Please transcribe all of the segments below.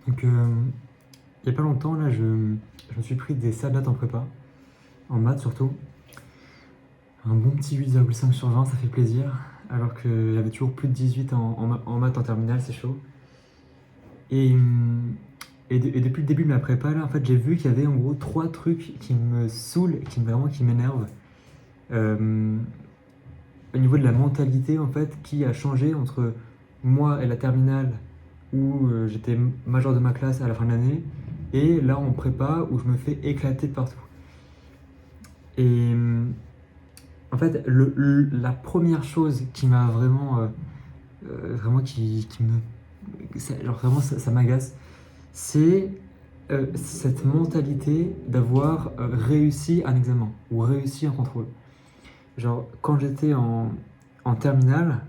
Donc, il n'y a pas longtemps, là, je me suis pris des sabbats en prépa, en maths surtout. Un bon petit 8,5 sur 20, ça fait plaisir. Alors que j'avais toujours plus de 18 en maths en terminale, c'est chaud. Et, et depuis le début de ma prépa, là, en fait, j'ai vu qu'il y avait en gros trois trucs qui me saoulent, qui m'énervent. Euh, Au niveau de la mentalité, en fait, qui a changé entre moi et la terminale où j'étais major de ma classe à la fin de l'année, et là en prépa où je me fais éclater de partout. Et en fait, la première chose qui m'a vraiment qui me, genre vraiment ça m'agace, c'est cette mentalité d'avoir réussi un examen ou réussi un contrôle. Genre quand j'étais en terminale,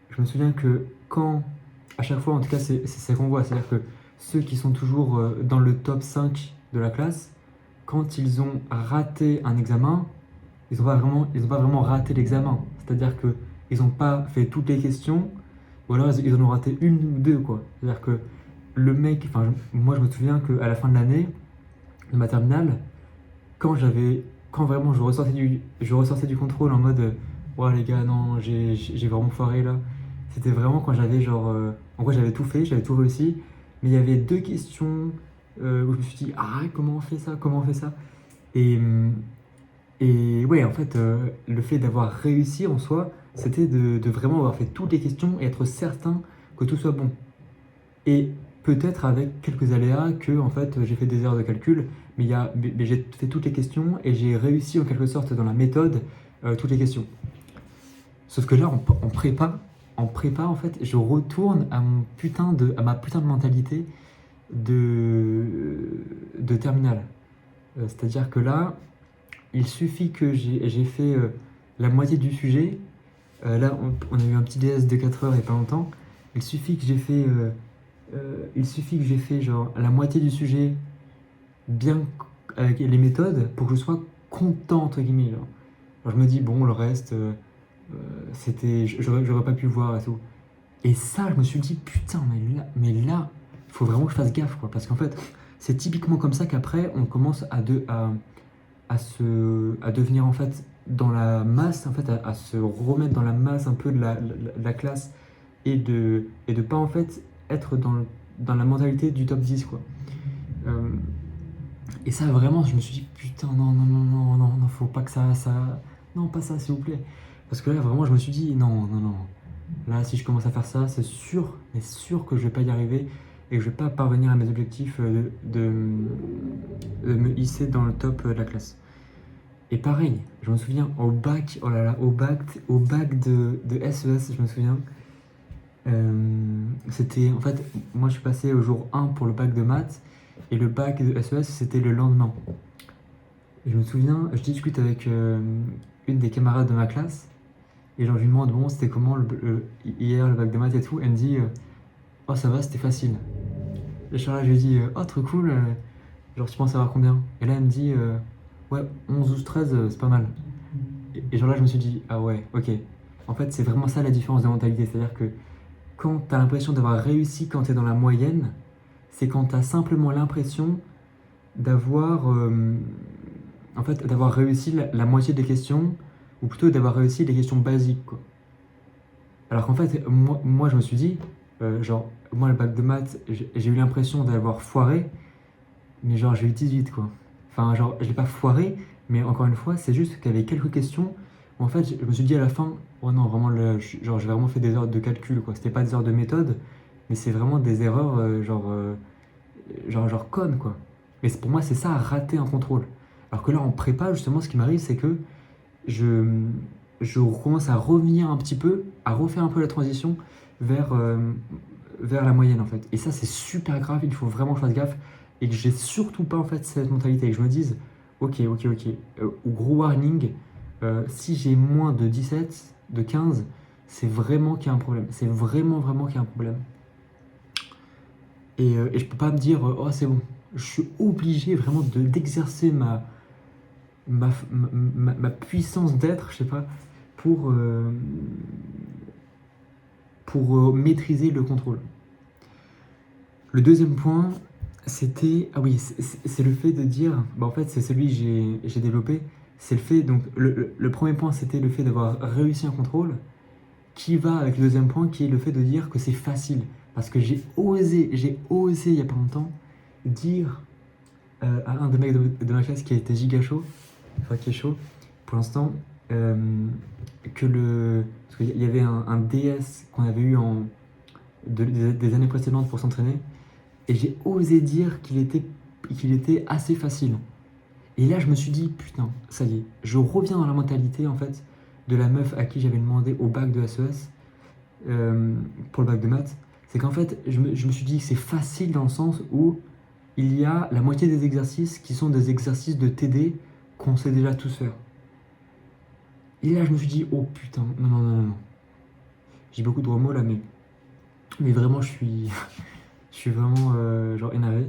je me souviens que quand, à chaque fois, en tout cas, c'est qu'on voit, c'est-à-dire que ceux qui sont toujours dans le top 5 de la classe, quand ils ont raté un examen, ils ont pas vraiment raté l'examen. C'est-à-dire que ils n'ont pas fait toutes les questions, ou alors ils en ont raté une ou deux, quoi. C'est-à-dire que le mec, enfin, moi je me souviens qu'à la fin de l'année, de ma terminale, quand vraiment je ressortais du contrôle en mode, ouais les gars, non, j'ai vraiment foiré là. C'était vraiment quand j'avais genre, en gros j'avais tout fait, j'avais tout réussi, mais il y avait deux questions où je me suis dit, ah comment on fait ça, comment on fait ça. Et, et ouais, en fait, le fait d'avoir réussi en soi, c'était de vraiment avoir fait toutes les questions et être certain que tout soit bon. Et peut-être avec quelques aléas que en fait j'ai fait des erreurs de calcul, mais j'ai fait toutes les questions et j'ai réussi en quelque sorte dans la méthode toutes les questions. Sauf que là en prépa en fait, je retourne à ma putain de mentalité de, de terminale. C'est-à-dire que là, il suffit que j'ai fait la moitié du sujet. Là, on a eu un petit DS de 4 heures il n'y a pas longtemps. Il suffit que j'ai fait il suffit que j'ai fait genre la moitié du sujet bien avec les méthodes pour que je sois content entre guillemets. Genre. Alors, je me dis bon le reste j'aurais pas pu le voir et tout. Et ça je me suis dit putain mais là il faut vraiment que je fasse gaffe quoi parce qu'en fait c'est typiquement comme ça qu'après on commence à devenir en fait dans la masse en fait à se remettre dans la masse un peu de la classe et de pas en fait être dans la mentalité du top 10 quoi. Euh, et ça vraiment je me suis dit putain non faut pas que ça non pas ça s'il vous plaît parce que là vraiment je me suis dit non là si je commence à faire ça c'est sûr mais sûr que je vais pas y arriver et que je vais pas parvenir à mes objectifs de me hisser dans le top de la classe. Et pareil, je me souviens au bac, oh là là, au bac de SES, je me souviens, c'était en fait, moi je suis passé au jour 1 pour le bac de maths et le bac de SES c'était le lendemain. Et je me souviens, je discute avec une des camarades de ma classe et genre je lui demande bon c'était comment hier le bac de maths et tout, elle me dit oh ça va c'était facile. Et je lui dis oh trop cool, genre tu penses savoir combien? Et là elle me dit ouais 11 12 13 c'est pas mal. Et genre là je me suis dit ah ouais ok. En fait c'est vraiment ça la différence de mentalité, c'est-à-dire que quand tu as l'impression d'avoir réussi quand tu es dans la moyenne, c'est quand tu as simplement l'impression d'avoir en fait, d'avoir réussi la moitié des questions, ou plutôt d'avoir réussi les questions basiques. Quoi. Alors qu'en fait, moi je me suis dit, genre, moi le bac de maths, j'ai eu l'impression d'avoir foiré, mais genre j'ai eu 18 quoi. Enfin, genre, je l'ai pas foiré, mais encore une fois, c'est juste qu'il y avait quelques questions où en fait, je me suis dit à la fin, oh non, vraiment, genre, j'ai vraiment fait des erreurs de calcul, quoi. C'était pas des erreurs de méthode, mais c'est vraiment des erreurs, genre connes, quoi. Mais pour moi, c'est ça, rater un contrôle. Alors que là, en prépa, justement, ce qui m'arrive, c'est que je, je commence à revenir un petit peu, à refaire un peu la transition vers, vers la moyenne en fait. Et ça c'est super grave, il faut vraiment que je fasse gaffe et que j'ai surtout pas en fait cette mentalité, que je me dise ok, gros warning, si j'ai moins de 17, de 15, c'est vraiment qu'il y a un problème, c'est vraiment qu'il y a un problème. Et je peux pas me dire oh c'est bon, je suis obligé vraiment d'exercer ma puissance d'être, je sais pas, pour, euh, pour maîtriser le contrôle. Le deuxième point, c'était... Ah oui, c'est le fait de dire... Bah en fait, c'est celui que j'ai développé. C'est le fait... Donc, le premier point, c'était le fait d'avoir réussi un contrôle, qui va avec le deuxième point, qui est le fait de dire que c'est facile. Parce que j'ai osé il y a pas longtemps, dire à un des mecs de ma classe qui a été giga chaud, enfin qui est chaud, pour l'instant, euh, que le... Parce qu'il y avait un DS qu'on avait eu des années précédentes pour s'entraîner, et j'ai osé dire qu'il était assez facile. Et là, je me suis dit, putain, ça y est, je reviens dans la mentalité, en fait, de la meuf à qui j'avais demandé au bac de SES, pour le bac de maths. C'est qu'en fait, je me suis dit que c'est facile dans le sens où il y a la moitié des exercices qui sont des exercices de TD qu'on sait déjà tous faire. Et là, je me suis dit, oh putain, non, non, non, non. J'ai beaucoup de gros mots là, mais vraiment, je suis vraiment genre énervé.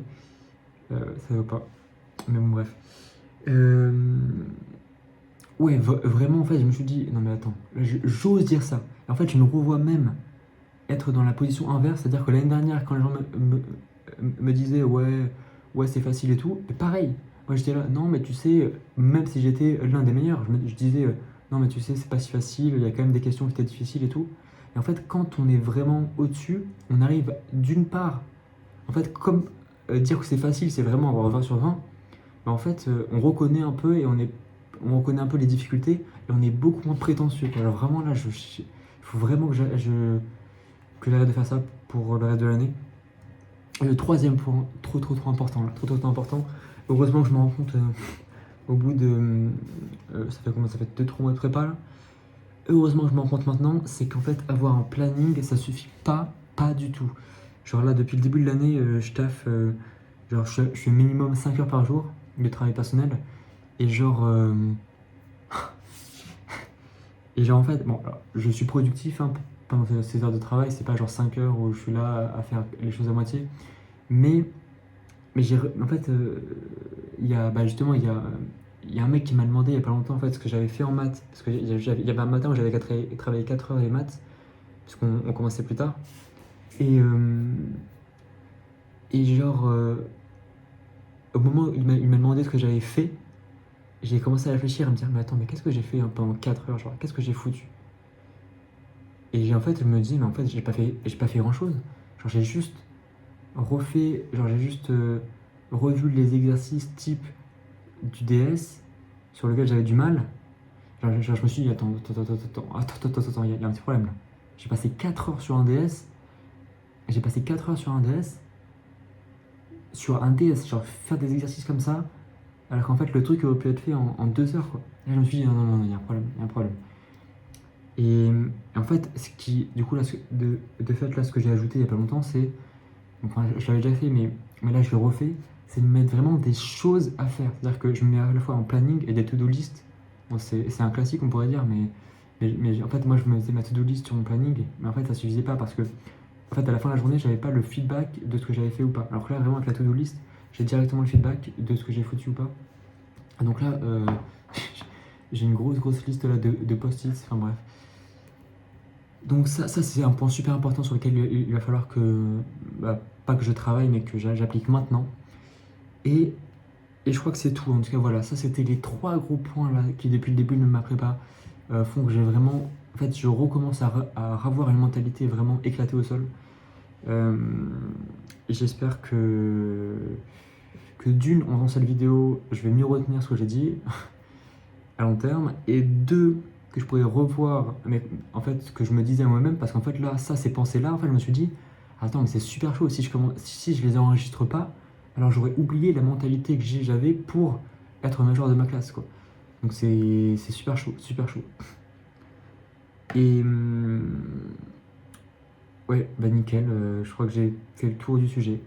Ça va pas. Mais bon, bref. Euh, ouais, vraiment, en fait, je me suis dit, non mais attends, là, j'ose dire ça. Et en fait, je me revois même être dans la position inverse, c'est-à-dire que l'année dernière, quand les gens me disaient, ouais, ouais, c'est facile et tout, et pareil. Moi, j'étais là, non, mais tu sais, même si j'étais l'un des meilleurs, je disais, non, mais tu sais, c'est pas si facile, il y a quand même des questions qui étaient difficiles et tout. Et en fait, quand on est vraiment au-dessus, on arrive d'une part, en fait, comme dire que c'est facile, c'est vraiment avoir 20 sur 20, bah, en fait, on reconnaît un peu on reconnaît un peu les difficultés et on est beaucoup moins prétentieux. Alors vraiment là, il faut vraiment que j'arrête de faire ça pour le reste de l'année. Et le troisième point, trop important, là, trop important. Heureusement que je me rends compte au bout de, ça fait combien? Ça fait 2-3 mois de prépa là. Heureusement que je me rends compte maintenant, c'est qu'en fait avoir un planning, ça suffit pas du tout. Genre là, depuis le début de l'année, je taffe, genre je fais minimum 5 heures par jour de travail personnel. Et genre, en fait, bon, alors, je suis productif hein, pendant ces heures de travail, c'est pas genre 5 heures où je suis là à faire les choses à moitié. Mais, en fait, il y a, bah justement, il y a un mec qui m'a demandé il y a pas longtemps en fait ce que j'avais fait en maths. Parce qu'il y avait un matin où j'avais travaillé 4 heures les maths, parce qu'on commençait plus tard. Et, genre, au moment où il m'a demandé ce que j'avais fait, j'ai commencé à réfléchir, à me dire, mais attends, mais qu'est-ce que j'ai fait hein, pendant 4 heures, genre, qu'est-ce que j'ai foutu? Et en fait, je me dis, mais en fait, j'ai pas fait grand-chose. Genre, j'ai juste j'ai juste revu les exercices type du DS sur lequel j'avais du mal. Je me suis dit, attends, il y a un petit problème là. J'ai passé 4 heures sur un DS, j'ai passé 4 heures sur un DS, genre faire des exercices comme ça, alors qu'en fait, le truc aurait pu être fait en 2 heures, quoi. Et là, je me suis dit, non, non, non, il y a un problème, il y a un problème. Et en fait, du coup, là, de fait, là, ce que j'ai ajouté il n'y a pas longtemps, c'est, enfin, je l'avais déjà fait, mais là, je le refais, c'est de mettre vraiment des choses à faire. C'est-à-dire que je me mets à la fois en planning et des to-do list. Bon, c'est un classique, on pourrait dire, mais en fait, moi, je me faisais ma to-do list sur mon planning, mais en fait, ça suffisait pas parce que, en fait, à la fin de la journée, j'avais pas le feedback de ce que j'avais fait ou pas. Alors que là, vraiment, avec la to-do list, j'ai directement le feedback de ce que j'ai foutu ou pas. Donc là, j'ai une grosse liste là de post-its, enfin bref. Donc ça c'est un point super important sur lequel il va falloir que, bah, pas que je travaille, mais que j'applique maintenant. Et, je crois que c'est tout. En tout cas, voilà, ça c'était les 3 gros points là qui, depuis le début de ma prépa, font que j'ai vraiment... En fait, je recommence à revoir une mentalité vraiment éclatée au sol. Euh, et j'espère que d'une, en faisant cette vidéo, je vais mieux retenir ce que j'ai dit à long terme. Et deux, que je pourrais revoir, mais en fait, ce que je me disais à moi-même, parce qu'en fait, là, ces pensées-là, en fait, je me suis dit, attends, mais c'est super chaud, si je les enregistre pas, alors j'aurais oublié la mentalité que j'avais pour être major de ma classe, quoi. Donc c'est super chaud, super chaud. Et ouais, bah nickel, je crois que j'ai fait le tour du sujet.